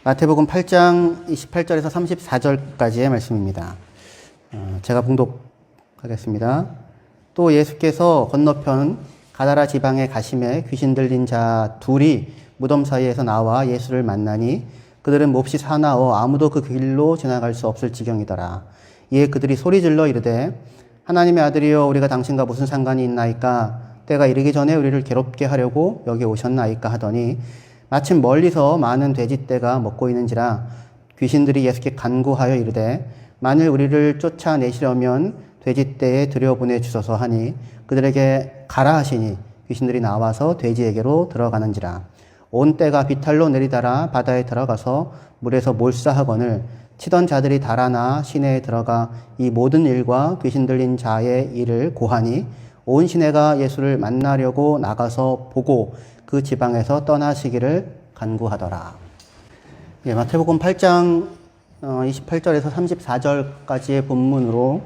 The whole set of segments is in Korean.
마태복음 8장 28절에서 34절까지의 말씀입니다. 제가 봉독하겠습니다. 또 예수께서 건너편 가다라 지방에 가심에 귀신 들린 자 둘이 무덤 사이에서 나와 예수를 만나니 그들은 몹시 사나워 아무도 그 길로 지나갈 수 없을 지경이더라. 이에 그들이 소리질러 이르되 하나님의 아들이여 우리가 당신과 무슨 상관이 있나이까? 때가 이르기 전에 우리를 괴롭게 하려고 여기 오셨나이까 하더니 마침 멀리서 많은 돼지떼가 먹고 있는지라 귀신들이 예수께 간구하여 이르되 만일 우리를 쫓아내시려면 돼지떼에 들여보내 주소서 하니 그들에게 가라 하시니 귀신들이 나와서 돼지에게로 들어가는지라. 온 떼가 비탈로 내리달아 바다에 들어가서 물에서 몰사하거늘 치던 자들이 달아나 시내에 들어가 이 모든 일과 귀신 들린 자의 일을 고하니 온 시내가 예수를 만나려고 나가서 보고 그 지방에서 떠나시기를 간구하더라. 예, 마태복음 8장 28절에서 34절까지의 본문으로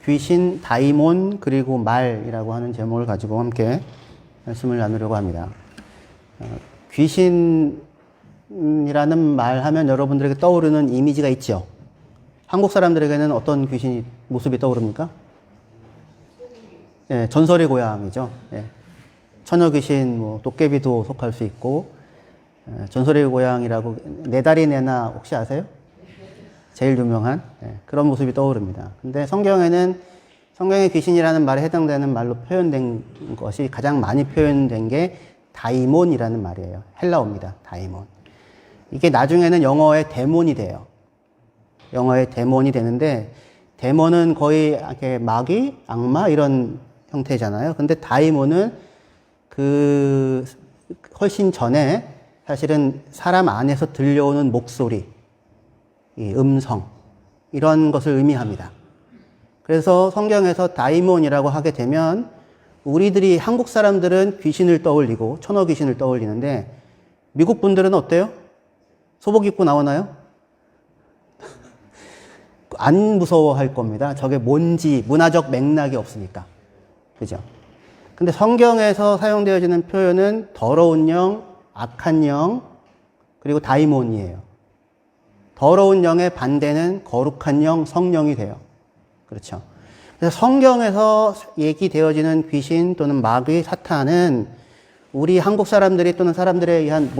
귀신, 다이몬, 그리고 말이라고 하는 제목을 가지고 함께 말씀을 나누려고 합니다. 귀신이라는 말 하면 여러분들에게 떠오르는 이미지가 있죠. 한국 사람들에게는 어떤 귀신 모습이 떠오릅니까? 예, 전설의 고향이죠. 예. 처녀 귀신, 도깨비도 속할 수 있고, 전설의 고향이라고 네 다리 내나 혹시 아세요? 제일 유명한 그런 모습이 떠오릅니다. 근데 성경에 귀신이라는 말에 해당되는 말로 표현된 것이 가장 많이 표현된 게 다이몬이라는 말이에요. 헬라어입니다. 다이몬. 이게 나중에는 영어의 데몬이 돼요. 영어의 데몬이 되는데 데몬은 거의 이렇게 마귀, 악마 이런 형태잖아요. 근데 다이몬은 그 훨씬 전에 사실은 사람 안에서 들려오는 목소리, 이 음성 이런 것을 의미합니다. 그래서 성경에서 다이몬이라고 하게 되면 우리들이 한국 사람들은 귀신을 떠올리고 천어 귀신을 떠올리는데 미국 분들은 어때요? 소복 입고 나오나요? 안 무서워할 겁니다. 저게 뭔지 문화적 맥락이 없으니까. 그죠? 근데 성경에서 사용되어지는 표현은 더러운 영, 악한 영, 그리고 다이몬이에요. 더러운 영의 반대는 거룩한 영, 성령이 돼요. 그렇죠? 그래서 성경에서 얘기되어지는 귀신 또는 마귀, 사탄은 우리 한국 사람들이 또는 사람들에 의한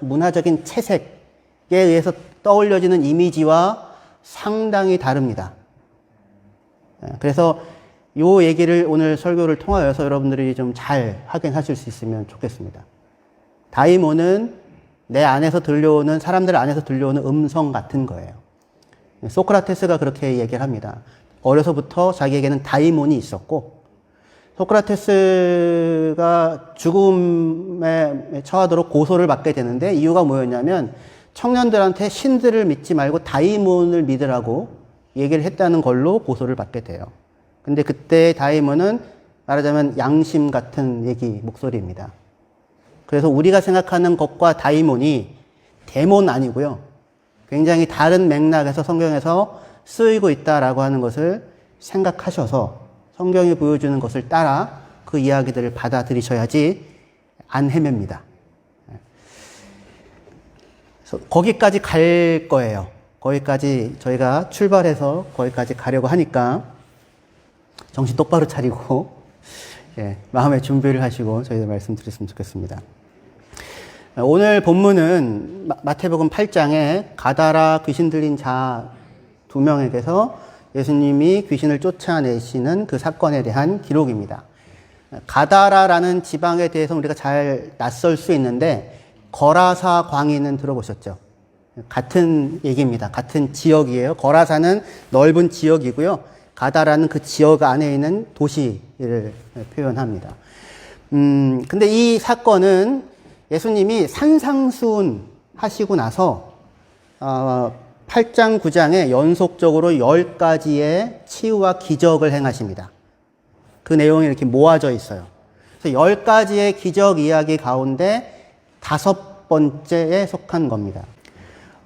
문화적인 채색에 의해서 떠올려지는 이미지와 상당히 다릅니다. 그래서 이 얘기를 오늘 설교를 통하여서 여러분들이 좀 잘 확인하실 수 있으면 좋겠습니다. 다이몬은 내 안에서 들려오는, 사람들 안에서 들려오는 음성 같은 거예요. 소크라테스가 그렇게 얘기를 합니다. 어려서부터 자기에게는 다이몬이 있었고, 소크라테스가 죽음에 처하도록 고소를 받게 되는데 이유가 뭐였냐면 청년들한테 신들을 믿지 말고 다이몬을 믿으라고 얘기를 했다는 걸로 고소를 받게 돼요. 근데 그때 다이몬은 말하자면 양심 같은 목소리입니다. 그래서 우리가 생각하는 것과 다이몬이 데몬 아니고요. 굉장히 다른 맥락에서 성경에서 쓰이고 있다라고 하는 것을 생각하셔서 성경이 보여주는 것을 따라 그 이야기들을 받아들이셔야지 안 헤맵니다. 그래서 거기까지 갈 거예요. 거기까지 저희가 출발해서 거기까지 가려고 하니까 정신 똑바로 차리고 마음의 준비를 하시고 저희들 말씀드렸으면 좋겠습니다. 오늘 본문은 마태복음 8장에 가다라 귀신 들린 자 2명에게서 예수님이 귀신을 쫓아내시는 그 사건에 대한 기록입니다. 가다라라는 지방에 대해서 우리가 잘 낯설 수 있는데 거라사 광인은 들어보셨죠? 같은 얘기입니다. 같은 지역이에요. 거라사는 넓은 지역이고요. 가다라는 그 지역 안에 있는 도시를 표현합니다. 근데 이 사건은 예수님이 산상수훈 하시고 나서 8장, 9장에 연속적으로 10가지의 치유와 기적을 행하십니다. 그 내용이 이렇게 모아져 있어요. 그래서 10가지의 기적 이야기 가운데 5번째에 속한 겁니다.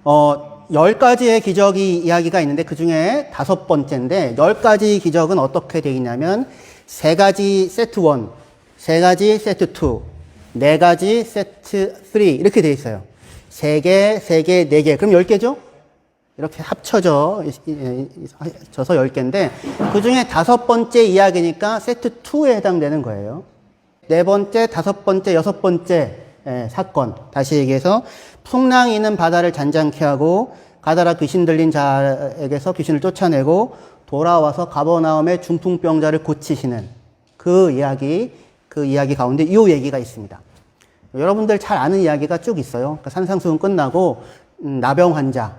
10가지의 기적이 이야기가 있는데 그 중에 5번째인데 10가지 기적은 어떻게 되어 있냐면 3가지 세트 1, 3가지 세트 2, 4가지 세트 3 이렇게 되어 있어요. 3개, 3개, 4개. 그럼 10개죠? 이렇게 합쳐져서 10개인데, 그 중에 5번째 이야기니까 세트 2에 해당되는 거예요. 4번째, 5번째, 6번째 사건. 다시 얘기해서, 풍랑이 있는 바다를 잔잔케 하고, 가다라 귀신 들린 자에게서 귀신을 쫓아내고, 돌아와서 가버나움의 중풍병자를 고치시는 그 이야기 가운데 이 얘기가 있습니다. 여러분들 잘 아는 이야기가 쭉 있어요. 그러니까 산상수훈 끝나고 나병 환자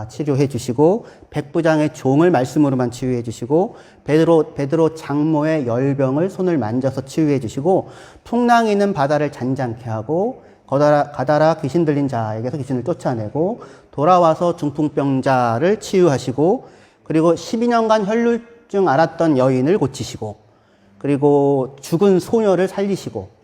치료해 주시고, 백부장의 종을 말씀으로만 치유해 주시고, 베드로 장모의 열병을 손을 만져서 치유해 주시고, 풍랑이 있는 바다를 잔잔케 하고, 가다라 귀신 들린 자에게서 귀신을 쫓아내고, 돌아와서 중풍병자를 치유하시고, 그리고 12년간 혈루증 앓았던 여인을 고치시고, 그리고 죽은 소녀를 살리시고,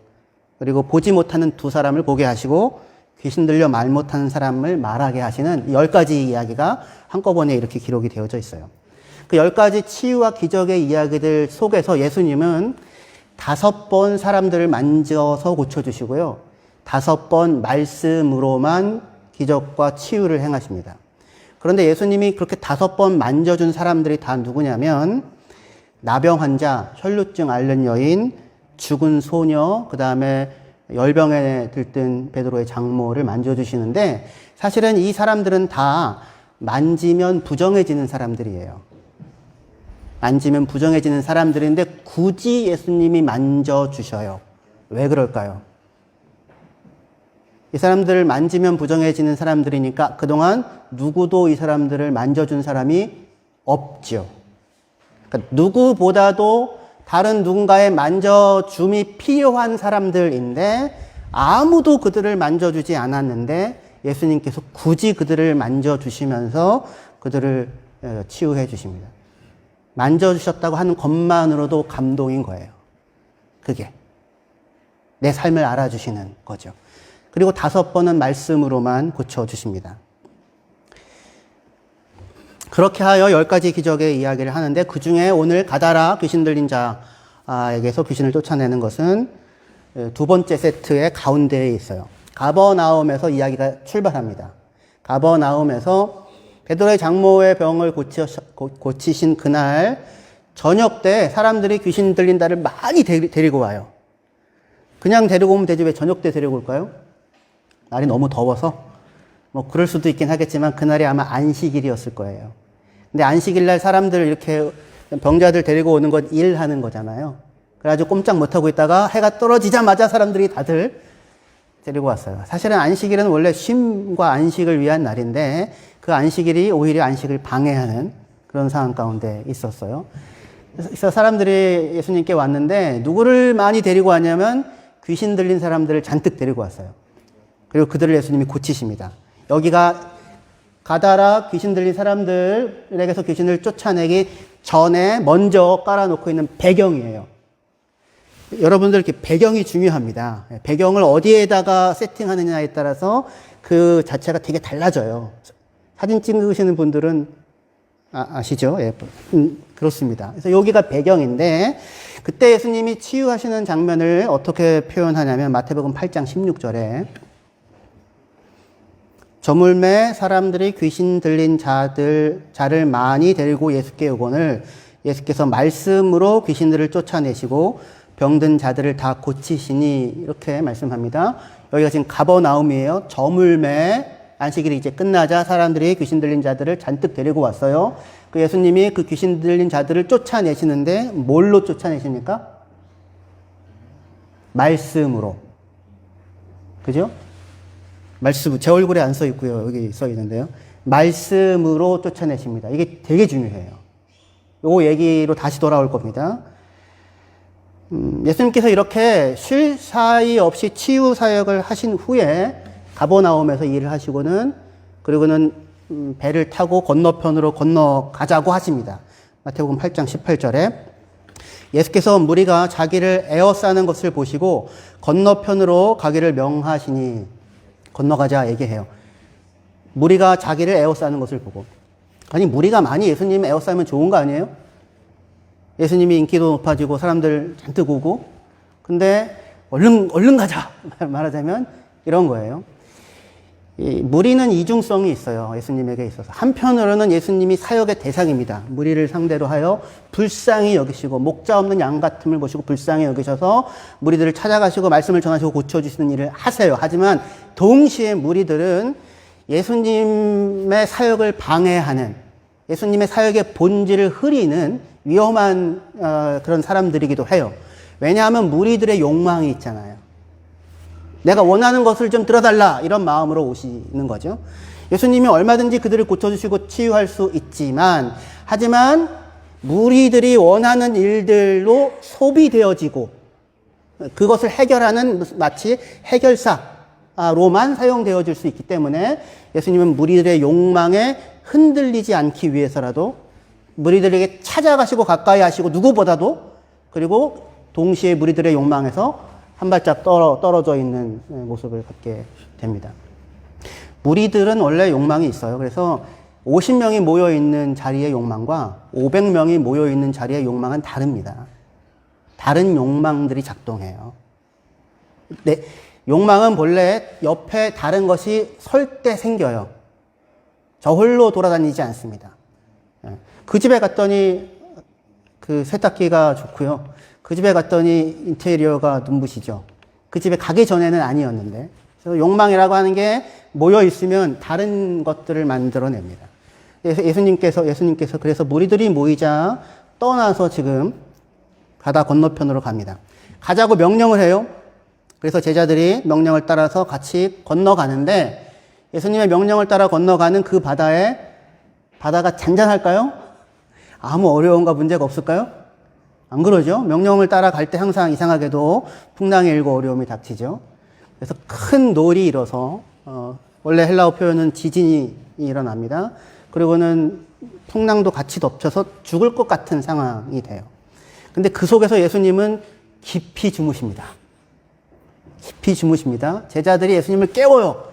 그리고 보지 못하는 2사람을 보게 하시고, 귀신 들려 말 못하는 사람을 말하게 하시는 10가지 이야기가 한꺼번에 이렇게 기록이 되어져 있어요. 그 10가지 치유와 기적의 이야기들 속에서 예수님은 5번 사람들을 만져서 고쳐주시고요, 5번 말씀으로만 기적과 치유를 행하십니다. 그런데 예수님이 그렇게 5번 만져준 사람들이 다 누구냐면, 나병 환자, 혈루증 앓는 여인, 죽은 소녀, 그 다음에 열병에 들뜬 베드로의 장모를 만져주시는데, 사실은 이 사람들은 다 만지면 부정해지는 사람들이에요. 만지면 부정해지는 사람들인데 굳이 예수님이 만져주셔요. 왜 그럴까요? 이 사람들을 만지면 부정해지는 사람들이니까 그동안 누구도 이 사람들을 만져준 사람이 없죠. 그러니까 누구보다도 다른 누군가의 만져줌이 필요한 사람들인데 아무도 그들을 만져주지 않았는데 예수님께서 굳이 그들을 만져주시면서 그들을 치유해 주십니다. 만져주셨다고 하는 것만으로도 감동인 거예요. 그게 내 삶을 알아주시는 거죠. 그리고 5번은 말씀으로만 고쳐주십니다. 그렇게 하여 10가지 기적의 이야기를 하는데, 그 중에 오늘 가다라 귀신 들린 자에게서 귀신을 쫓아내는 것은 2번째 세트의 가운데에 있어요. 가버나움에서 이야기가 출발합니다. 가버나움에서 베드로의 장모의 병을 고치신 그날 저녁 때 사람들이 귀신 들린다를 많이 데리고 와요. 그냥 데리고 오면 되지 왜 저녁 때 데리고 올까요? 날이 너무 더워서? 뭐 그럴 수도 있긴 하겠지만 그날이 아마 안식일이었을 거예요. 근데 안식일 날 사람들 이렇게 병자들 데리고 오는 건 일하는 거잖아요. 그래가지고 꼼짝 못하고 있다가 해가 떨어지자마자 사람들이 다들 데리고 왔어요. 사실은 안식일은 원래 쉼과 안식을 위한 날인데 그 안식일이 오히려 안식을 방해하는 그런 상황 가운데 있었어요. 그래서 사람들이 예수님께 왔는데 누구를 많이 데리고 왔냐면 귀신 들린 사람들을 잔뜩 데리고 왔어요. 그리고 그들을 예수님이 고치십니다. 여기가 가다라 귀신 들린 사람들에게서 귀신을 쫓아내기 전에 먼저 깔아놓고 있는 배경이에요. 여러분들 이렇게 배경이 중요합니다. 배경을 어디에다가 세팅하느냐에 따라서 그 자체가 되게 달라져요. 사진 찍으시는 분들은 아시죠? 예, 그렇습니다. 그래서 여기가 배경인데 그때 예수님이 치유하시는 장면을 어떻게 표현하냐면 마태복음 8장 16절에 저물매 사람들이 귀신 들린 자를 많이 데리고 예수께 오거늘 예수께서 말씀으로 귀신들을 쫓아내시고 병든 자들을 다 고치시니 이렇게 말씀합니다. 여기가 지금 가버나움이에요. 저물매 안식일이 이제 끝나자 사람들이 귀신 들린 자들을 잔뜩 데리고 왔어요. 그 예수님이 그 귀신 들린 자들을 쫓아내시는데 뭘로 쫓아내십니까? 말씀으로. 그죠? 말씀, 제 얼굴에 안 써 있고요. 여기 써 있는데요. 말씀으로 쫓아내십니다. 이게 되게 중요해요. 요 얘기로 다시 돌아올 겁니다. 예수님께서 이렇게 쉴 사이 없이 치유 사역을 하신 후에 가버나움에서 일을 하시고는 그리고는 배를 타고 건너편으로 건너가자고 하십니다. 마태복음 8장 18절에 예수께서 무리가 자기를 에워싸는 것을 보시고 건너편으로 가기를 명하시니 건너가자 얘기해요. 무리가 자기를 에워싸는 것을 보고. 아니 무리가 많이 예수님 에워싸면 좋은 거 아니에요? 예수님이 인기도 높아지고 사람들 잔뜩 오고 근데 얼른 가자 말하자면 이런 거예요. 이 무리는 이중성이 있어요. 예수님에게 있어서. 한편으로는 예수님이 사역의 대상입니다. 무리를 상대로 하여 불쌍히 여기시고 목자 없는 양 같음을 보시고 불쌍히 여기셔서 무리들을 찾아가시고 말씀을 전하시고 고쳐주시는 일을 하세요. 하지만 동시에 무리들은 예수님의 사역을 방해하는, 예수님의 사역의 본질을 흐리는 위험한 그런 사람들이기도 해요. 왜냐하면 무리들의 욕망이 있잖아요. 내가 원하는 것을 좀 들어달라, 이런 마음으로 오시는 거죠. 예수님이 얼마든지 그들을 고쳐주시고 치유할 수 있지만, 하지만 무리들이 원하는 일들로 소비되어지고 그것을 해결하는 마치 해결사로만 사용되어질 수 있기 때문에 예수님은 무리들의 욕망에 흔들리지 않기 위해서라도 무리들에게 찾아가시고 가까이 하시고 누구보다도, 그리고 동시에 무리들의 욕망에서 한 발짝 떨어져 있는 모습을 갖게 됩니다. 무리들은 원래 욕망이 있어요. 그래서 50명이 모여있는 자리의 욕망과 500명이 모여있는 자리의 욕망은 다릅니다. 다른 욕망들이 작동해요. 네, 욕망은 본래 옆에 다른 것이 설 때 생겨요. 저 홀로 돌아다니지 않습니다. 그 집에 갔더니 그 세탁기가 좋고요. 그 집에 갔더니 인테리어가 눈부시죠. 그 집에 가기 전에는 아니었는데. 그래서 욕망이라고 하는 게 모여 있으면 다른 것들을 만들어냅니다. 예수님께서 그래서 무리들이 모이자 떠나서 지금 바다 건너편으로 갑니다. 가자고 명령을 해요. 그래서 제자들이 명령을 따라서 같이 건너가는데, 예수님의 명령을 따라 건너가는 그 바다가 잔잔할까요? 아무 어려움과 문제가 없을까요? 안 그러죠? 명령을 따라 갈 때 항상 이상하게도 풍랑이 일고 어려움이 닥치죠. 그래서 큰 놀이 일어서, 원래 헬라어 표현은 지진이 일어납니다. 그리고는 풍랑도 같이 덮쳐서 죽을 것 같은 상황이 돼요. 근데 그 속에서 예수님은 깊이 주무십니다. 깊이 주무십니다. 제자들이 예수님을 깨워요.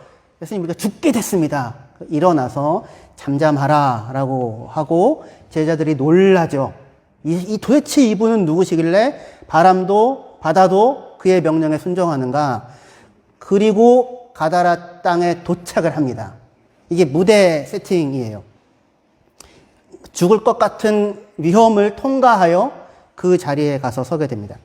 예수님, 우리가 죽게 됐습니다. 일어나서 잠잠하라 라고 하고 제자들이 놀라죠. 도대체 이분은 누구시길래 바람도 바다도 그의 명령에 순종하는가? 그리고 가다라 땅에 도착을 합니다. 이게 무대 세팅이에요. 죽을 것 같은 위험을 통과하여 그 자리에 가서 서게 됩니다.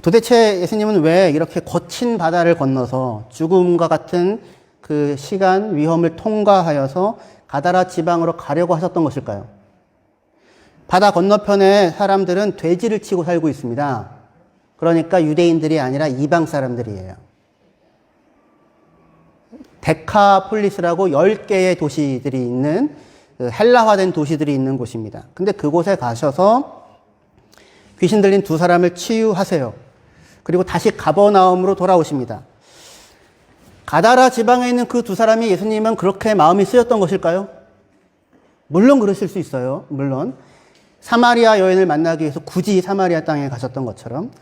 도대체 예수님은 왜 이렇게 거친 바다를 건너서 죽음과 같은 그 시간, 위험을 통과하여서 가다라 지방으로 가려고 하셨던 것일까요? 바다 건너편에 사람들은 돼지를 치고 살고 있습니다. 그러니까 유대인들이 아니라 이방 사람들이에요. 데카폴리스라고 10개의 도시들이 있는, 헬라화된 도시들이 있는 곳입니다. 근데 그곳에 가셔서 귀신 들린 두 사람을 치유하세요. 그리고 다시 가버나움으로 돌아오십니다. 가다라 지방에 있는 그 두 사람이 예수님은 그렇게 마음이 쓰였던 것일까요? 물론 그러실 수 있어요. 물론. 사마리아 여인을 만나기 위해서 굳이 사마리아 땅에 가셨던 것처럼.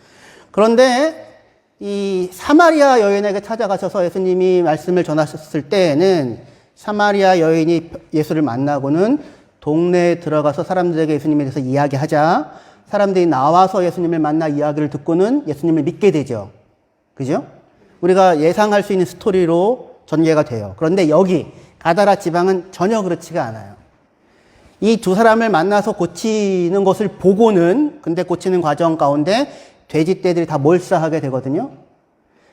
그런데 이 사마리아 여인에게 찾아가셔서 예수님이 말씀을 전하셨을 때에는 사마리아 여인이 예수를 만나고는 동네에 들어가서 사람들에게 예수님에 대해서 이야기하자 사람들이 나와서 예수님을 만나 이야기를 듣고는 예수님을 믿게 되죠. 그죠? 우리가 예상할 수 있는 스토리로 전개가 돼요. 그런데 여기 가다라 지방은 전혀 그렇지가 않아요. 이 두 사람을 만나서 고치는 것을 보고는, 근데 고치는 과정 가운데 돼지떼들이 다 몰사하게 되거든요.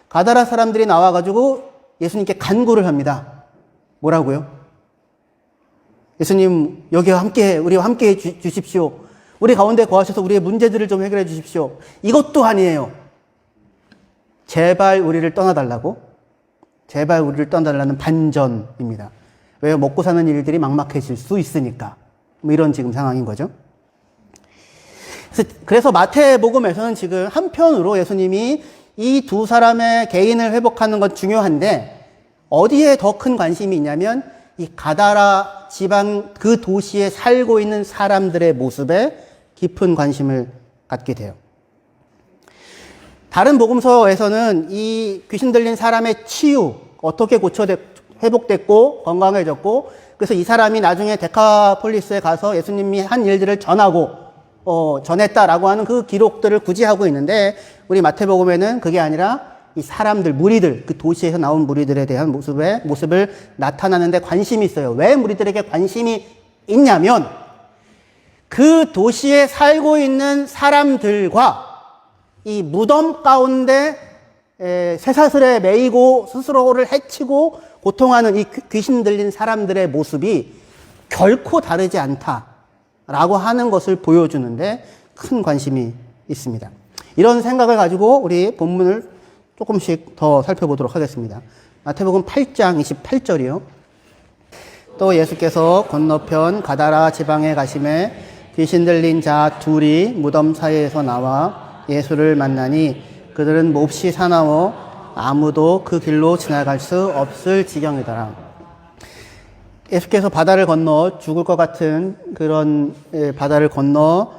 가다라 사람들이 나와가지고 예수님께 간구를 합니다. 뭐라고요? 예수님, 우리와 함께 주십시오. 우리 가운데 거하셔서 우리의 문제들을 좀 해결해 주십시오. 이것도 아니에요. 제발 우리를 떠나달라고? 제발 우리를 떠나달라는 반전입니다. 왜요? 먹고 사는 일들이 막막해질 수 있으니까. 뭐 이런 지금 상황인 거죠. 그래서 마태복음에서는 지금 한편으로 예수님이 이 두 사람의 개인을 회복하는 건 중요한데 어디에 더 큰 관심이 있냐면 이 가다라 지방 그 도시에 살고 있는 사람들의 모습에 깊은 관심을 갖게 돼요. 다른 복음서에서는 이 귀신 들린 사람의 치유, 어떻게 회복됐고 건강해졌고, 그래서 이 사람이 나중에 데카폴리스에 가서 예수님이 한 일들을 전했다라고 하는 그 기록들을 굳이 하고 있는데, 우리 마태복음에는 그게 아니라 이 사람들, 무리들, 그 도시에서 나온 무리들에 대한 모습을 나타나는데 관심이 있어요. 왜 무리들에게 관심이 있냐면 그 도시에 살고 있는 사람들과 이 무덤 가운데 쇠사슬에 매이고 스스로를 해치고 고통하는 이 귀신 들린 사람들의 모습이 결코 다르지 않다라고 하는 것을 보여주는데 큰 관심이 있습니다. 이런 생각을 가지고 우리 본문을 조금씩 더 살펴보도록 하겠습니다. 마태복음 8장 28절이요. 또 예수께서 건너편 가다라 지방에 가심에 귀신 들린 자 둘이 무덤 사이에서 나와 예수를 만나니 그들은 몹시 사나워 아무도 그 길로 지나갈 수 없을 지경이더라. 예수께서 바다를 건너 죽을 것 같은 그런 바다를 건너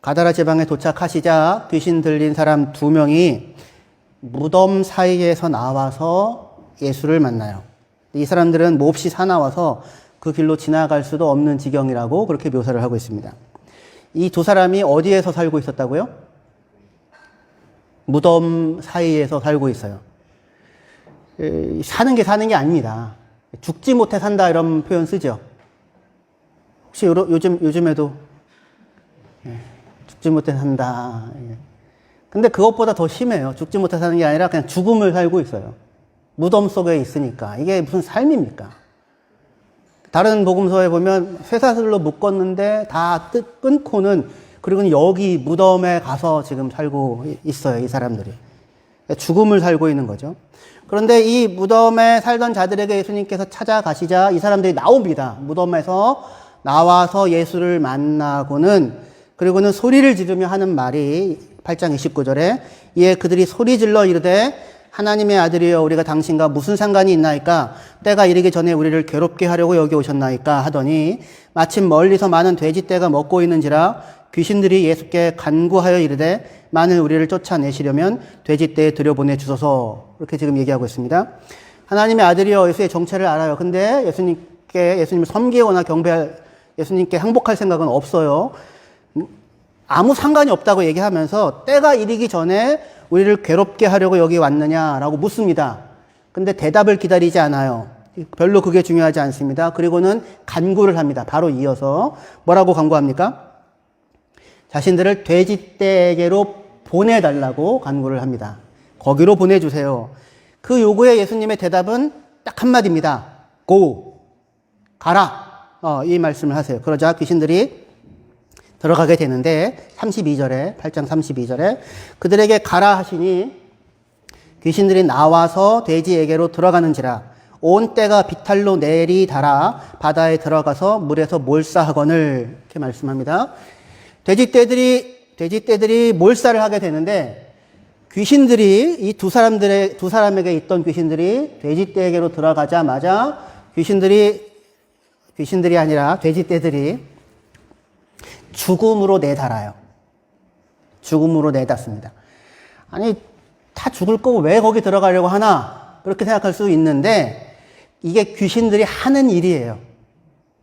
가다라 지방에 도착하시자 귀신 들린 사람 2명이 무덤 사이에서 나와서 예수를 만나요. 이 사람들은 몹시 사나워서 그 길로 지나갈 수도 없는 지경이라고 그렇게 묘사를 하고 있습니다. 이 두 사람이 어디에서 살고 있었다고요? 무덤 사이에서 살고 있어요. 사는 게 아닙니다. 죽지 못해 산다 이런 표현 쓰죠. 혹시 요즘에도 죽지 못해 산다. 근데 그것보다 더 심해요. 죽지 못해 사는 게 아니라 그냥 죽음을 살고 있어요. 무덤 속에 있으니까. 이게 무슨 삶입니까? 다른 복음서에 보면 쇠사슬로 묶었는데 다 끊고는 그리고 여기 무덤에 가서 지금 살고 있어요. 이 사람들이. 죽음을 살고 있는 거죠. 그런데 이 무덤에 살던 자들에게 예수님께서 찾아가시자 이 사람들이 나옵니다. 무덤에서 나와서 예수를 만나고는 그리고는 소리를 지르며 하는 말이 8장 29절에 이에 그들이 소리 질러 이르되 하나님의 아들이여 우리가 당신과 무슨 상관이 있나이까 때가 이르기 전에 우리를 괴롭게 하려고 여기 오셨나이까 하더니 마침 멀리서 많은 돼지떼가 먹고 있는지라 귀신들이 예수께 간구하여 이르되 만일 우리를 쫓아내시려면 돼지떼에 들여보내 주소서. 이렇게 지금 얘기하고 있습니다. 하나님의 아들이여 예수의 정체를 알아요. 근데 예수님을 섬기거나 경배할 예수님께 항복할 생각은 없어요. 아무 상관이 없다고 얘기하면서 때가 이르기 전에 우리를 괴롭게 하려고 여기 왔느냐라고 묻습니다. 근데 대답을 기다리지 않아요. 별로 그게 중요하지 않습니다. 그리고는 간구를 합니다. 바로 이어서 뭐라고 간구합니까? 자신들을 돼지떼에게로 보내달라고 간구를 합니다. 거기로 보내주세요. 그 요구에 예수님의 대답은 딱 한마디입니다. Go. 가라. 이 말씀을 하세요. 그러자 귀신들이 들어가게 되는데 32절에 8장 32절에 그들에게 가라 하시니 귀신들이 나와서 돼지에게로 들어가는지라 온 떼가 비탈로 내리달아 바다에 들어가서 물에서 몰사하거늘 이렇게 말씀합니다. 돼지떼들이 몰사를 하게 되는데 귀신들이 이 두 사람에게 있던 귀신들이 돼지떼에게로 들어가자마자 귀신들이 아니라 돼지떼들이 죽음으로 내달아요. 죽음으로 내닫습니다. 아니, 다 죽을 거고 왜 거기 들어가려고 하나? 그렇게 생각할 수 있는데 이게 귀신들이 하는 일이에요.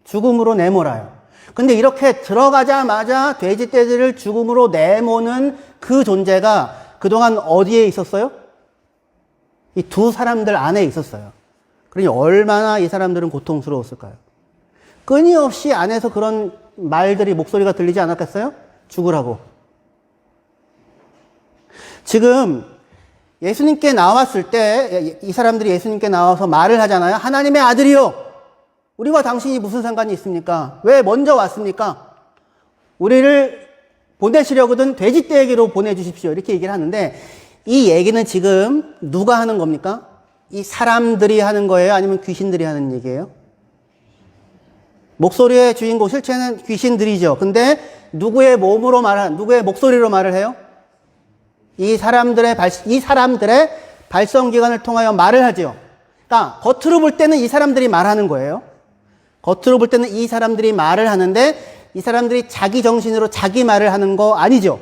죽음으로 내몰아요. 근데 이렇게 들어가자마자 돼지떼들을 죽음으로 내모는 그 존재가 그동안 어디에 있었어요? 이 두 사람들 안에 있었어요. 그러니 얼마나 이 사람들은 고통스러웠을까요? 끊임없이 안에서 그런 말들이 목소리가 들리지 않았겠어요? 죽으라고. 지금 예수님께 나왔을 때 이 사람들이 예수님께 나와서 말을 하잖아요. 하나님의 아들이요. 우리와 당신이 무슨 상관이 있습니까? 왜 먼저 왔습니까? 우리를 보내시려거든 돼지떼에게로 보내주십시오. 이렇게 얘기를 하는데 이 얘기는 지금 누가 하는 겁니까? 이 사람들이 하는 거예요? 아니면 귀신들이 하는 얘기예요? 목소리의 주인공 실체는 귀신들이죠. 근데 누구의 목소리로 말을 해요? 이 사람들의 발성기관을 통하여 말을 하죠. 그러니까 겉으로 볼 때는 이 사람들이 말하는 거예요. 겉으로 볼 때는 이 사람들이 말을 하는데 이 사람들이 자기 정신으로 자기 말을 하는 거 아니죠.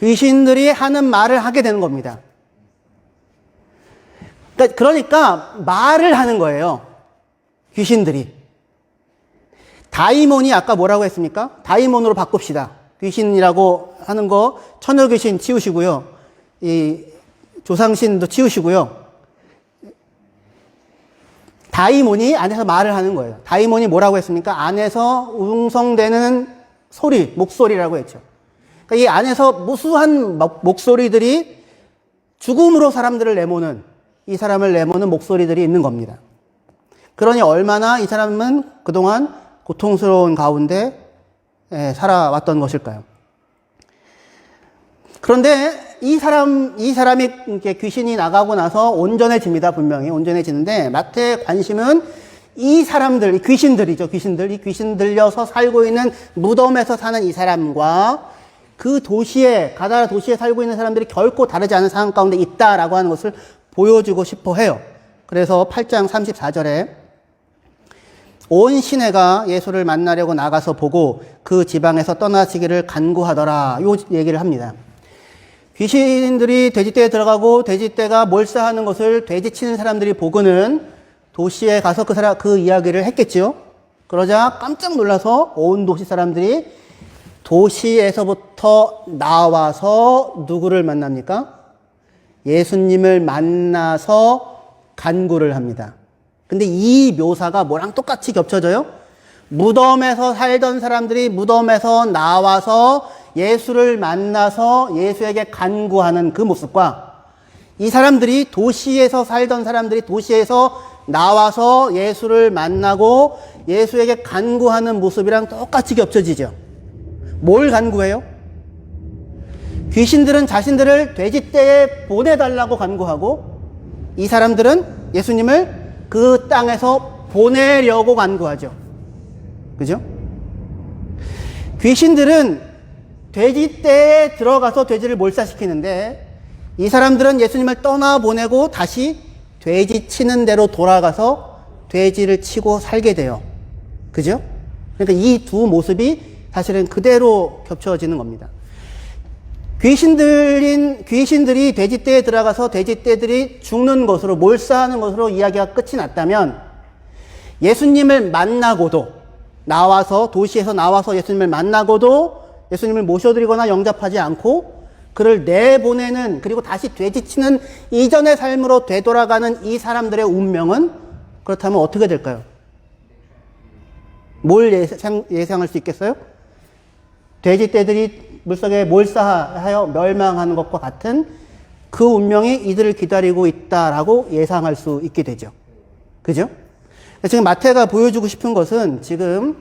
귀신들이 하는 말을 하게 되는 겁니다. 그러니까 말을 하는 거예요. 귀신들이. 다이몬이 아까 뭐라고 했습니까? 다이몬으로 바꿉시다. 귀신이라고 하는 거 천여 귀신 치우시고요. 조상신도 치우시고요. 다이몬이 안에서 말을 하는 거예요. 다이몬이 뭐라고 했습니까? 안에서 웅성대는 소리, 목소리라고 했죠. 그러니까 이 안에서 무수한 목소리들이 죽음으로 사람들을 내모는, 이 사람을 내모는 목소리들이 있는 겁니다. 그러니 얼마나 이 사람은 그동안 고통스러운 가운데 살아왔던 것일까요? 그런데 이 사람이 이렇게 귀신이 나가고 나서 온전해집니다. 분명히 온전해지는데 마태의 관심은 이 사람들, 이 귀신들이죠. 귀신들, 이 귀신 들려서 살고 있는 무덤에서 사는 이 사람과 그 도시에, 가다라 도시에 살고 있는 사람들이 결코 다르지 않은 상황 가운데 있다라고 하는 것을 보여주고 싶어 해요. 그래서 8장 34절에 온 시내가 예수를 만나려고 나가서 보고 그 지방에서 떠나시기를 간구하더라. 요 얘기를 합니다. 귀신들이 돼지떼에 들어가고 돼지떼가 몰사하는 것을 돼지치는 사람들이 보고는 도시에 가서 그 이야기를 했겠죠. 그러자 깜짝 놀라서 온 도시 사람들이 도시에서부터 나와서 누구를 만납니까? 예수님을 만나서 간구를 합니다. 근데 이 묘사가 뭐랑 똑같이 겹쳐져요? 무덤에서 살던 사람들이 무덤에서 나와서 예수를 만나서 예수에게 간구하는 그 모습과 이 사람들이 도시에서 살던 사람들이 도시에서 나와서 예수를 만나고 예수에게 간구하는 모습이랑 똑같이 겹쳐지죠. 뭘 간구해요? 귀신들은 자신들을 돼지떼에 보내달라고 간구하고 이 사람들은 예수님을 그 땅에서 보내려고 간구하죠. 그죠? 귀신들은 돼지떼에 들어가서 돼지를 몰사시키는데 이 사람들은 예수님을 떠나보내고 다시 돼지 치는 대로 돌아가서 돼지를 치고 살게 돼요. 그죠? 그러니까 이 두 모습이 사실은 그대로 겹쳐지는 겁니다. 귀신들이 돼지떼에 들어가서 돼지떼들이 죽는 것으로 몰사하는 것으로 이야기가 끝이 났다면 예수님을 만나고도 나와서 도시에서 나와서 예수님을 만나고도 예수님을 모셔드리거나 영접하지 않고 그를 내보내는 그리고 다시 돼지치는 이전의 삶으로 되돌아가는 이 사람들의 운명은 그렇다면 어떻게 될까요? 뭘 예상할 수 있겠어요? 돼지떼들이 물속에 몰사하여 멸망하는 것과 같은 그 운명이 이들을 기다리고 있다라고 예상할 수 있게 되죠. 그죠? 지금 마태가 보여주고 싶은 것은 지금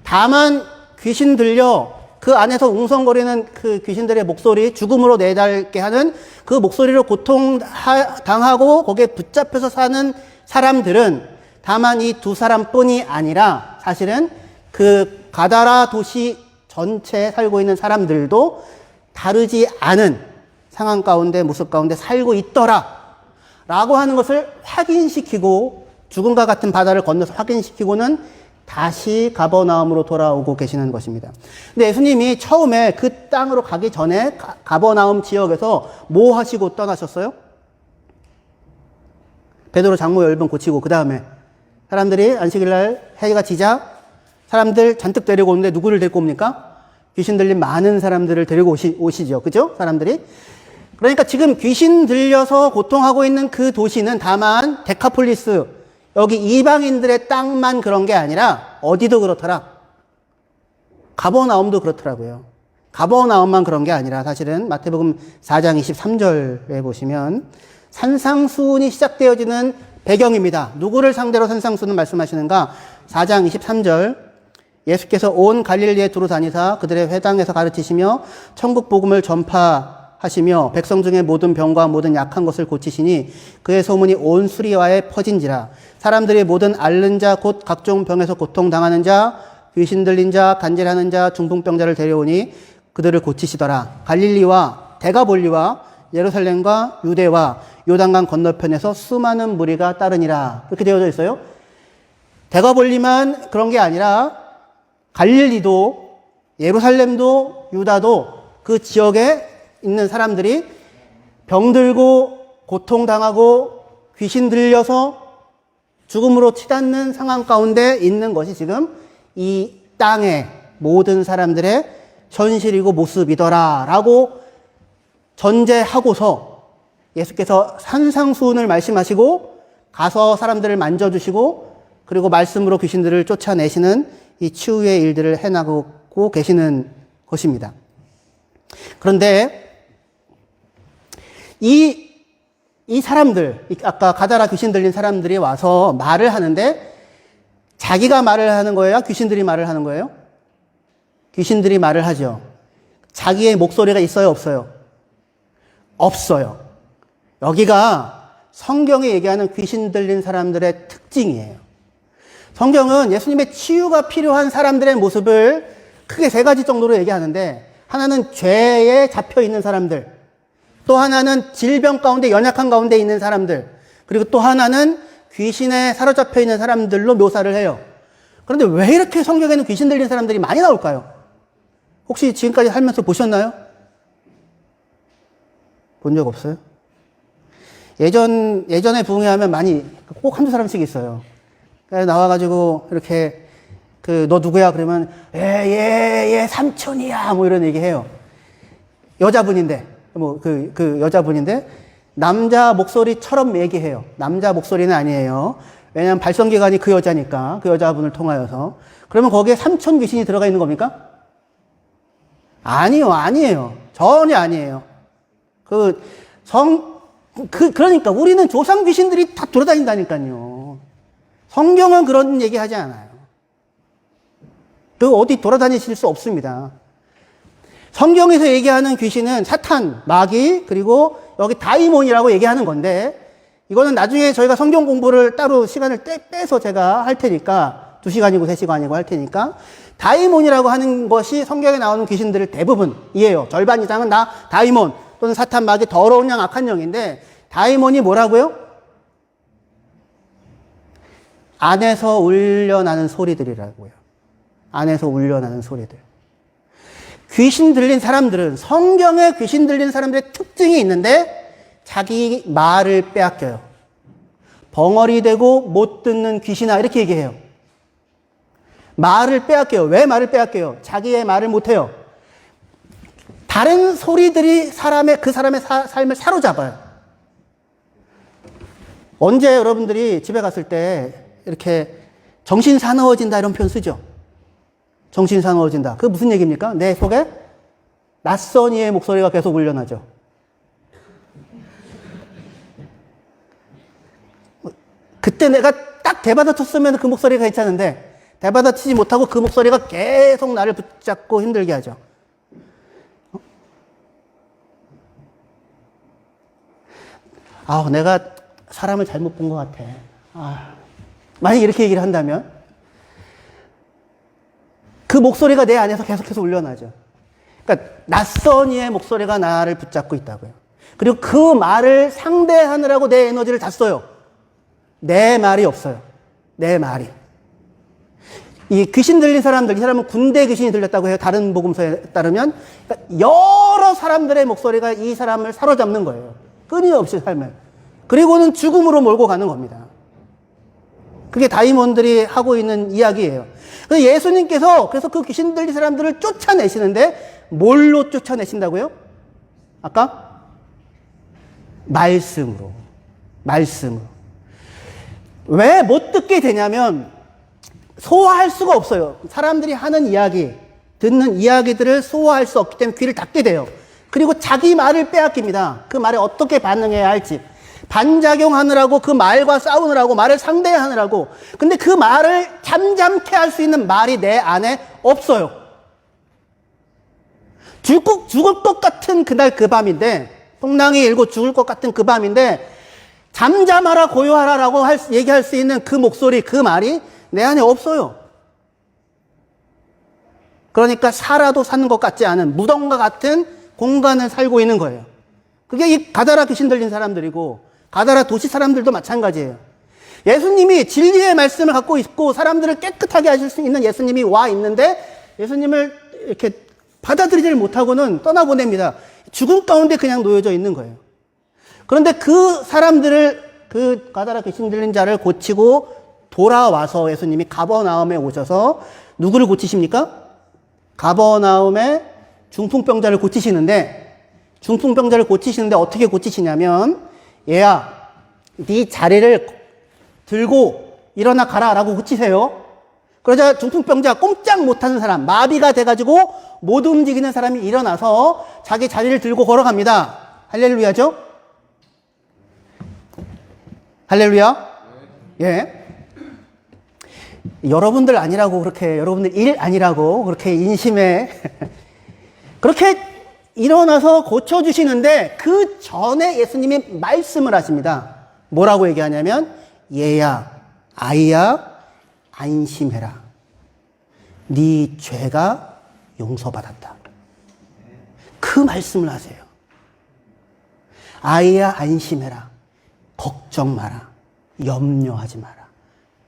다만 귀신 들려 그 안에서 웅성거리는 그 귀신들의 목소리, 죽음으로 내달게 하는 그 목소리로 고통당하고 거기에 붙잡혀서 사는 사람들은 다만 이 두 사람뿐이 아니라 사실은 그 가다라 도시 전체에 살고 있는 사람들도 다르지 않은 상황 가운데, 모습 가운데 살고 있더라 라고 하는 것을 확인시키고 죽음과 같은 바다를 건너서 확인시키고는 다시 가버나움으로 돌아오고 계시는 것입니다. 근데 예수님이 처음에 그 땅으로 가기 전에 가버나움 지역에서 뭐 하시고 떠나셨어요? 베드로 장모 열병 고치고 그 다음에 사람들이 안식일날 해가 지자 사람들 잔뜩 데리고 오는데 누구를 데리고 옵니까? 귀신 들린 많은 사람들을 데리고 오시죠. 그죠? 사람들이. 그러니까 지금 귀신 들려서 고통하고 있는 그 도시는 다만 데카폴리스, 여기 이방인들의 땅만 그런 게 아니라 어디도 그렇더라. 가버나움도 그렇더라고요. 가버나움만 그런 게 아니라 사실은 마태복음 4장 23절에 보시면 산상수훈이 시작되어지는 배경입니다. 누구를 상대로 산상수훈을 말씀하시는가? 4장 23절 예수께서 온 갈릴리에 두루 다니사 그들의 회당에서 가르치시며 천국 복음을 전파하시며 백성 중에 모든 병과 모든 약한 것을 고치시니 그의 소문이 온 수리와에 퍼진지라. 사람들이 모든 앓는 자 곧 각종 병에서 고통당하는 자 귀신 들린 자 간질하는 자 중풍병자를 데려오니 그들을 고치시더라. 갈릴리와 데가볼리와 예루살렘과 유대와 요단강 건너편에서 수많은 무리가 따르니라. 이렇게 되어져 있어요. 데가볼리만 그런 게 아니라 갈릴리도 예루살렘도 유다도 그 지역에 있는 사람들이 병들고 고통당하고 귀신 들려서 죽음으로 치닫는 상황 가운데 있는 것이 지금 이 땅의 모든 사람들의 현실이고 모습이더라 라고 전제하고서 예수께서 산상수훈을 말씀하시고 가서 사람들을 만져주시고 그리고 말씀으로 귀신들을 쫓아내시는 이 치유의 일들을 해나가고 계시는 것입니다. 그런데 이 사람들, 아까 가다라 귀신 들린 사람들이 와서 말을 하는데 자기가 말을 하는 거예요? 귀신들이 말을 하는 거예요? 귀신들이 말을 하죠. 자기의 목소리가 있어요? 없어요? 없어요. 여기가 성경이 얘기하는 귀신 들린 사람들의 특징이에요. 성경은 예수님의 치유가 필요한 사람들의 모습을 크게 세 가지 정도로 얘기하는데, 하나는 죄에 잡혀 있는 사람들, 또 하나는 질병 가운데 연약한 가운데 있는 사람들, 그리고 또 하나는 귀신에 사로잡혀 있는 사람들로 묘사를 해요. 그런데 왜 이렇게 성경에는 귀신 들린 사람들이 많이 나올까요? 혹시 지금까지 살면서 보셨나요? 본 적 없어요? 예전에 부흥회하면 많이 꼭 한두 사람씩 있어요. 나와가지고 이렇게 너 누구야? 그러면 얘 삼촌이야 뭐 이런 얘기해요. 여자분인데 여자분인데 남자 목소리처럼 얘기해요. 남자 목소리는 아니에요. 왜냐하면 발성기관이 그 여자니까, 그 여자분을 통하여서. 그러면 거기에 삼촌 귀신이 들어가 있는 겁니까? 아니에요. 전혀 아니에요. 그러니까 우리는 조상 귀신들이 다 돌아다닌다니까요. 성경은 그런 얘기 하지 않아요. 어디 돌아다니실 수 없습니다. 성경에서 얘기하는 귀신은 사탄, 마귀, 그리고 여기 다이몬이라고 얘기하는 건데, 이거는 나중에 저희가 성경 공부를 따로 시간을 빼서 제가 할 테니까, 2시간이고 3시간이고 할 테니까, 다이몬이라고 하는 것이 성경에 나오는 귀신들을 대부분이에요. 절반 이상은 다 다이몬 또는 사탄, 마귀, 더러운 영, 악한 영인데, 다이몬이 뭐라고요? 안에서 울려나는 소리들이라고요. 안에서 울려나는 소리들. 귀신 들린 사람들은, 성경에 귀신 들린 사람들의 특징이 있는데 자기 말을 빼앗겨요. 벙어리 되고 못 듣는 귀신아, 이렇게 얘기해요. 말을 빼앗겨요. 왜 말을 빼앗겨요? 자기의 말을 못해요. 다른 소리들이 그 사람의 삶을 사로잡아요. 언제 여러분들이 집에 갔을 때 이렇게 정신 사나워진다 이런 표현 쓰죠? 정신 사나워진다. 그게 무슨 얘기입니까? 내 속에 낯선 이의 목소리가 계속 울려나죠. 그때 내가 딱 대받아쳤으면 그 목소리가 괜찮은데 대받아치지 못하고 그 목소리가 계속 나를 붙잡고 힘들게 하죠. 내가 사람을 잘못 본 것 같아. 만약에 이렇게 얘기를 한다면 그 목소리가 내 안에서 계속해서 울려나죠. 그러니까 낯선 이의 목소리가 나를 붙잡고 있다고요. 그리고 그 말을 상대하느라고 내 에너지를 다 써요. 내 말이 없어요. 내 말이. 이 귀신 들린 사람들, 이 사람은 군대 귀신이 들렸다고 해요. 다른 복음서에 따르면. 그러니까 여러 사람들의 목소리가 이 사람을 사로잡는 거예요. 끊임없이 삶을. 그리고는 죽음으로 몰고 가는 겁니다. 그게 다이몬들이 하고 있는 이야기예요. 그래서 예수님께서 그 귀신 들린 사람들을 쫓아내시는데 뭘로 쫓아내신다고요? 아까? 말씀으로. 왜 못 듣게 되냐면 소화할 수가 없어요. 사람들이 하는 이야기, 듣는 이야기들을 소화할 수 없기 때문에 귀를 닫게 돼요. 그리고 자기 말을 빼앗깁니다. 그 말에 어떻게 반응해야 할지. 반작용하느라고, 그 말과 싸우느라고, 말을 상대하느라고. 근데 그 말을 잠잠케 할 수 있는 말이 내 안에 없어요. 죽을 것 같은 그날 그 밤인데, 풍랑이 일고 죽을 것 같은 그 밤인데, 잠잠하라, 고요하라라고 얘기할 수 있는 그 목소리, 그 말이 내 안에 없어요. 그러니까 살아도 사는 것 같지 않은 무덤과 같은 공간을 살고 있는 거예요. 그게 이 가다라 귀신 들린 사람들이고, 가다라 도시 사람들도 마찬가지예요. 예수님이 진리의 말씀을 갖고 있고 사람들을 깨끗하게 하실 수 있는 예수님이 와 있는데 예수님을 이렇게 받아들이지를 못하고는 떠나보냅니다. 죽음 가운데 그냥 놓여져 있는 거예요. 그런데 그 사람들을, 그 가다라 귀신 들린 자를 고치고 돌아와서 예수님이 가버나움에 오셔서 누구를 고치십니까? 가버나움의 중풍병자를 고치시는데 중풍병자를 고치시는데 어떻게 고치시냐면, 얘야, 네 자리를 들고 일어나 가라 라고 고치세요. 그러자 중풍병자, 꼼짝 못하는 사람, 마비가 돼가지고 못 움직이는 사람이 일어나서 자기 자리를 들고 걸어갑니다. 할렐루야죠? 할렐루야? 예. 여러분들 아니라고 그렇게, 여러분들 일 아니라고 그렇게 인심에 그렇게 일어나서 고쳐주시는데 그 전에 예수님이 말씀을 하십니다. 뭐라고 얘기하냐면, 얘야, 아이야, 안심해라. 네 죄가 용서받았다. 그 말씀을 하세요. 아이야, 안심해라. 걱정 마라. 염려하지 마라.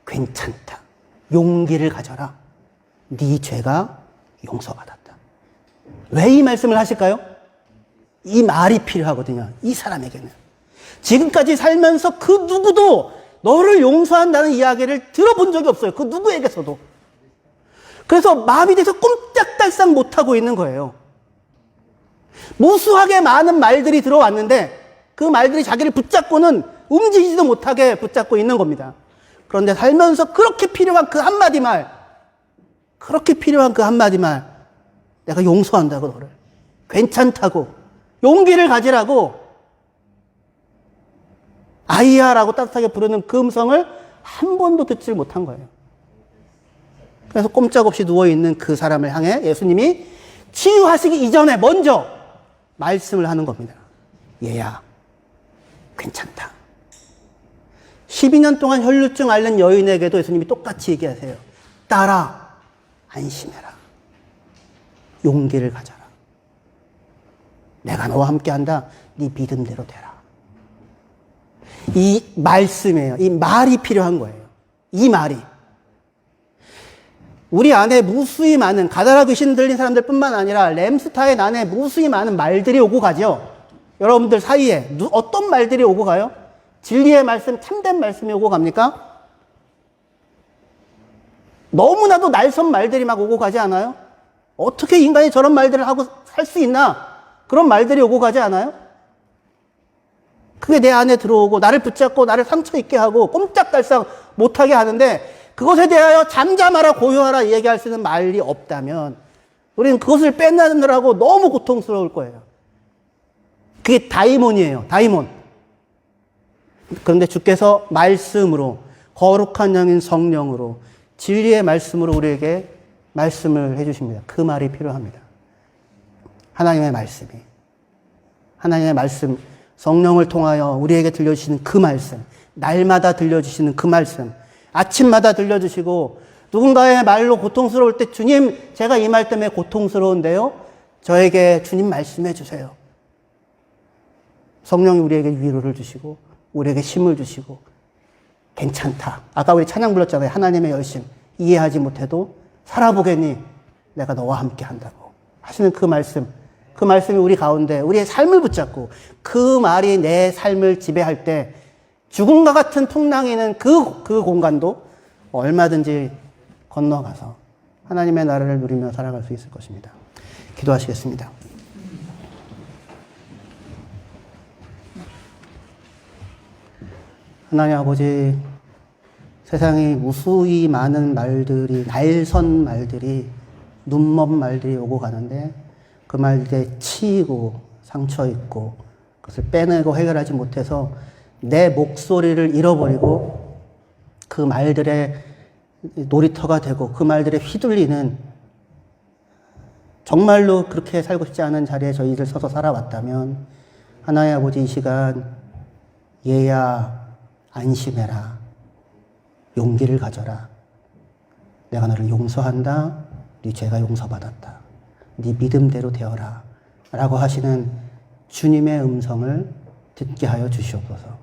괜찮다. 용기를 가져라. 네 죄가 용서받았다. 왜 이 말씀을 하실까요? 이 말이 필요하거든요. 이 사람에게는. 지금까지 살면서 그 누구도 너를 용서한다는 이야기를 들어본 적이 없어요. 그 누구에게서도. 그래서 마비돼서 꼼짝달싹 못하고 있는 거예요. 무수하게 많은 말들이 들어왔는데 그 말들이 자기를 붙잡고는 움직이지도 못하게 붙잡고 있는 겁니다. 그런데 살면서 그렇게 필요한 그 한마디 말, 그렇게 필요한 그 한마디 말, 내가 용서한다고 너를, 괜찮다고, 용기를 가지라고, 아이야라고 따뜻하게 부르는 그 음성을 한 번도 듣지 못한 거예요. 그래서 꼼짝없이 누워있는 그 사람을 향해 예수님이 치유하시기 이전에 먼저 말씀을 하는 겁니다. 얘야, 괜찮다. 12년 동안 혈루증 앓는 여인에게도 예수님이 똑같이 얘기하세요. 딸아, 안심해라. 용기를 가져라. 내가 너와 함께한다. 네 믿음대로 되라. 이 말씀이에요. 이 말이 필요한 거예요. 이 말이. 우리 안에 무수히 많은, 가다라 귀신 들린 사람들 뿐만 아니라 램스타인 안에 무수히 많은 말들이 오고 가죠. 여러분들 사이에 어떤 말들이 오고 가요? 진리의 말씀, 참된 말씀이 오고 갑니까? 너무나도 날선 말들이 막 오고 가지 않아요? 어떻게 인간이 저런 말들을 하고 살 수 있나? 그런 말들이 오고 가지 않아요? 그게 내 안에 들어오고 나를 붙잡고 나를 상처 입게 하고 꼼짝달싹 못하게 하는데, 그것에 대하여 잠잠하라, 고요하라 얘기할 수 있는 말이 없다면 우리는 그것을 빼내느라고 너무 고통스러울 거예요. 그게 다이몬이에요. 다이몬. 그런데 주께서 말씀으로, 거룩한 영인 성령으로, 진리의 말씀으로 우리에게 말씀을 해주십니다. 그 말이 필요합니다. 하나님의 말씀이. 하나님의 말씀, 성령을 통하여 우리에게 들려주시는 그 말씀, 날마다 들려주시는 그 말씀, 아침마다 들려주시고, 누군가의 말로 고통스러울 때, 주님, 제가 이 말 때문에 고통스러운데요, 저에게 주님 말씀해 주세요. 성령이 우리에게 위로를 주시고 우리에게 힘을 주시고, 괜찮다. 아까 우리 찬양 불렀잖아요. 하나님의 열심. 이해하지 못해도 살아보겠니? 내가 너와 함께 한다고 하시는 그 말씀. 그 말씀이 우리 가운데 우리의 삶을 붙잡고 그 말이 내 삶을 지배할 때 죽음과 같은 풍랑이는 그 공간도 얼마든지 건너가서 하나님의 나라를 누리며 살아갈 수 있을 것입니다. 기도하시겠습니다. 하나님 아버지, 세상에 무수히 많은 말들이, 날선 말들이, 눈먼 말들이 오고 가는데 그 말들에 치이고 상처 입고 그것을 빼내고 해결하지 못해서 내 목소리를 잃어버리고 그 말들의 놀이터가 되고 그 말들에 휘둘리는, 정말로 그렇게 살고 싶지 않은 자리에 저희들 서서 살아왔다면 하나님 아버지, 이 시간 얘야 안심해라. 용기를 가져라. 내가 너를 용서한다. 네 죄가 용서받았다. 네 믿음대로 되어라. 라고 하시는 주님의 음성을 듣게 하여 주시옵소서.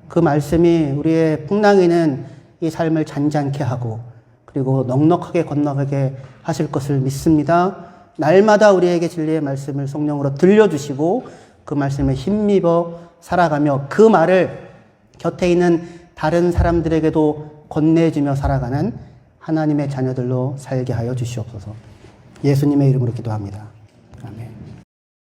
그 말씀이 우리의 풍랑이는 이 삶을 잔잔케 하고 그리고 넉넉하게 건너가게 하실 것을 믿습니다. 날마다 우리에게 진리의 말씀을 성령으로 들려주시고 그 말씀에 힘입어 살아가며 그 말을 곁에 있는 다른 사람들에게도 건네주며 살아가는 하나님의 자녀들로 살게 하여 주시옵소서. 예수님의 이름으로 기도합니다. 아멘.